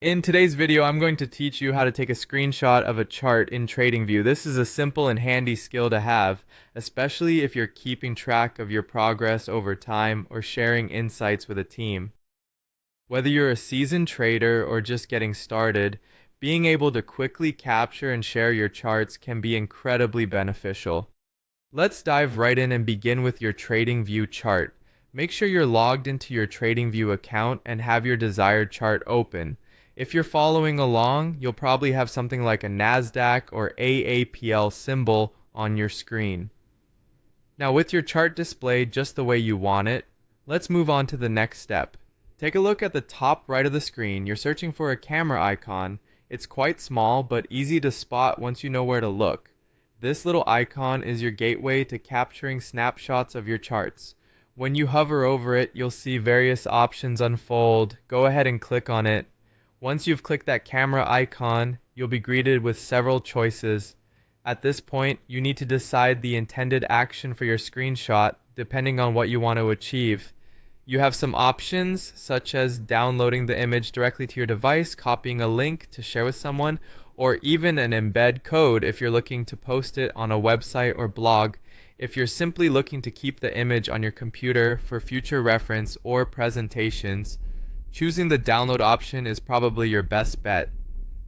In today's video, I'm going to teach you how to take a screenshot of a chart in TradingView. This is a simple and handy skill to have, especially if you're keeping track of your progress over time or sharing insights with a team. Whether you're a seasoned trader or just getting started, being able to quickly capture and share your charts can be incredibly beneficial. Let's dive right in and begin with your TradingView chart. Make sure you're logged into your TradingView account and have your desired chart open. If you're following along, you'll probably have something like a NASDAQ or AAPL symbol on your screen. Now, with your chart displayed just the way you want it, let's move on to the next step. Take a look at the top right of the screen. You're searching for a camera icon. It's quite small but easy to spot once you know where to look. This little icon is your gateway to capturing snapshots of your charts. When you hover over it, you'll see various options unfold. Go ahead and click on it. Once you've clicked that camera icon, you'll be greeted with several choices. At this point, you need to decide the intended action for your screenshot, depending on what you want to achieve. You have some options, such as downloading the image directly to your device, copying a link to share with someone, or even an embed code if you're looking to post it on a website or blog. If you're simply looking to keep the image on your computer for future reference or presentations, choosing the download option is probably your best bet.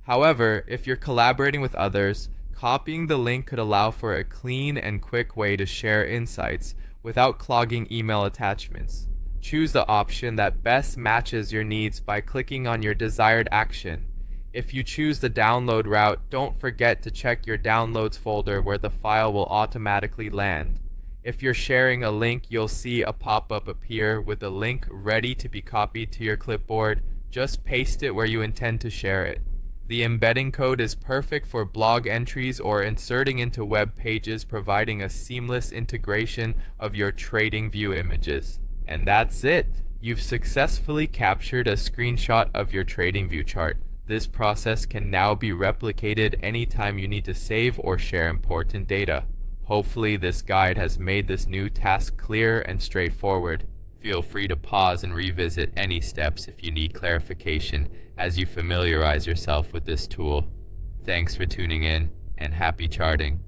However, if you're collaborating with others, copying the link could allow for a clean and quick way to share insights without clogging email attachments. Choose the option that best matches your needs by clicking on your desired action. If you choose the download route, don't forget to check your downloads folder where the file will automatically land. If you're sharing a link, you'll see a pop-up appear with the link ready to be copied to your clipboard. Just paste it where you intend to share it. The embedding code is perfect for blog entries or inserting into web pages, providing a seamless integration of your TradingView images. And that's it! You've successfully captured a screenshot of your TradingView chart. This process can now be replicated anytime you need to save or share important data. Hopefully this guide has made this new task clear and straightforward. Feel free to pause and revisit any steps if you need clarification as you familiarize yourself with this tool. Thanks for tuning in, and happy charting.